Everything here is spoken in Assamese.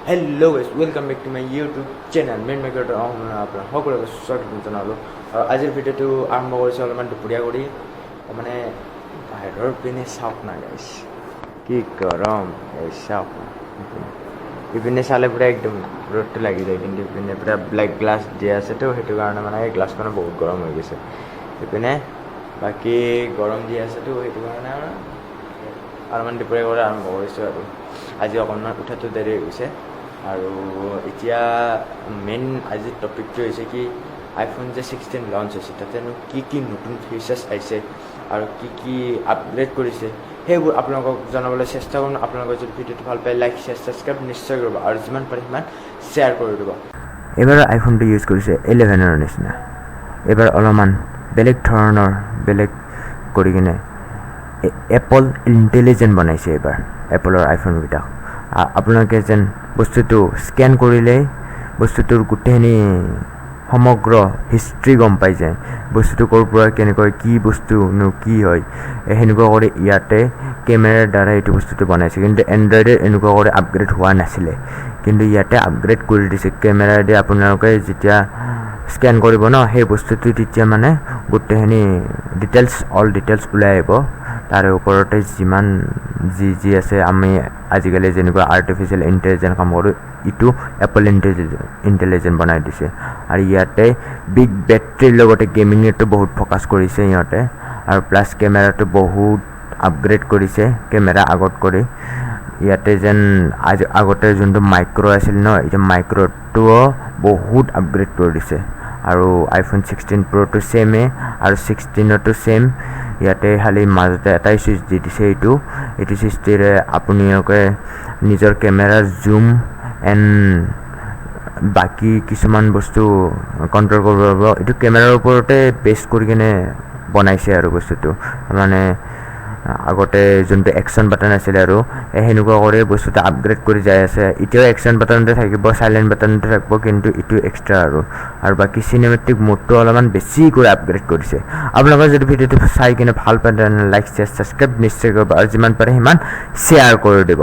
Hello guys, welcome back to my YouTube channel. Main maker আপোনাৰ সকলোকে স্বাগতম জনালোঁ আৰু আজিৰ ভিডিঅ'টো আৰম্ভ কৰিছোঁ অলপমান দুপৰীয়া কৰি মানে বাহিৰৰ পিনে চাওক না গাইছ কি গৰম এই চাওক ইপিনে চালে পুৰা একদম ৰ'দটো লাগি যায় কিন্তু ইপিনে পুৰা ব্লেক গ্লাছ দিয়া আছেতো সেইটো কাৰণে মানে এই গ্লাছখনো বহুত গৰম হৈ গৈছে ইপিনে বাকী গৰম দিয়া আছেতো সেইটো কাৰণে অলপমান দুপৰীয়া কৰি আৰম্ভ কৰিছোঁ আৰু আজি অকণমান উঠাটো দেৰি হৈ গৈছে আৰু এতিয়া মেইন আজিৰ টপিকটো হৈছে কি আইফোন যে 16 লঞ্চ হৈছে তাতেনো কি নতুন ফিচাৰ্ছ আহিছে আৰু কি আপগ্ৰেড কৰিছে সেইবোৰ আপোনালোকক জনাবলৈ চেষ্টা কৰিম আপোনালোকৰ যদি ভিডিঅ'টো ভাল পায় লাইক শ্বেয়াৰ ছাবস্ক্ৰাইব নিশ্চয় কৰিব আৰু যিমান পাৰে সিমান শ্বেয়াৰ কৰি দিব এইবাৰ আইফোনটো ইউজ কৰিছে 11ৰ নিচিনা এইবাৰ অলপমান বেলেগ ধৰণৰ বেলেগ কৰি কিনে এপল ইণ্টেলিজেণ্ট বনাইছে এইবাৰ এপলৰ আইফোনকেইটা আপোনালোকে যেন বস্তুটো স্কেন কৰিলেই বস্তুটোৰ গোটেইখিনি সমগ্ৰ হিষ্ট্ৰী গম পাই যায় বস্তুটো ক'ৰ পৰা কেনেকৈ কি বস্তুনো কি হয় সেনেকুৱা কৰি ইয়াতে কেমেৰাৰ দ্বাৰা এইটো বস্তুটো বনাইছে কিন্তু এণ্ড্ৰইডে এনেকুৱা কৰি আপগ্ৰেড হোৱা নাছিলে কিন্তু ইয়াতে আপগ্ৰেড কৰি দিছে কেমেৰাৰে আপোনালোকে যেতিয়া স্কেন কৰিব ন সেই বস্তুটো তেতিয়া মানে গোটেইখিনি অল ডিটেইলছ ওলাই আহিব তাৰে ওপৰতে যিমান যি আছে আমি আজিকালি যেনেকুৱা আৰ্টিফিচিয়েল ইণ্টেলিজেঞ্চ কাম কৰোঁ ইটো এপল ইণ্টেলিজেণ্ট বনাই দিছে আৰু ইয়াতে বিগ বেটাৰীৰ লগতে গেমিঙতো বহুত ফ'কাছ কৰিছে সিহঁতে আৰু প্লাছ কেমেৰাটো বহুত আপগ্ৰেড কৰিছে কেমেৰা আগত কৰি ইয়াতে যেন আগতে যোনটো মাইক্ৰ' আছিল ন এতিয়া মাইক্ৰ'টোও বহুত আপগ্ৰেড কৰি দিছে আৰু আইফোন 16 প্ৰ'টো ছেমে আৰু 16তো ছেম ইয়াতে খালি মাজতে এটাই চুইচ দি দিছে এইটো চুইচটিৰে আপোনালোকে নিজৰ কেমেৰাৰ জুম এণ্ড বাকী কিছুমান বস্তু কণ্ট্ৰল কৰিব পাৰিব এইটো কেমেৰাৰ ওপৰতে বেছ কৰি কিনে বনাইছে আৰু বস্তুটো মানে আগতে যোনটো একশ্যন বাটন আছিলে আৰু সেনেকুৱা কৰি বস্তুটো আপগ্ৰেড কৰি যাই আছে এতিয়াও একশ্যন বাটনতে থাকিব চাইলেণ্ট বাটনতে থাকিব কিন্তু এইটো এক্সট্ৰা আৰু বাকী চিনেমেটিক মোডটো অলপমান বেছি কৰি আপগ্ৰেড কৰিছে আপোনালোকে যদি ভিডিঅ'টো চাই কিনে ভাল পায় তেনেহ'লে লাইক শ্বেয়াৰ ছাবস্ক্ৰাইব নিশ্চয় কৰিব আৰু যিমান পাৰে সিমান শ্বেয়াৰ কৰি দিব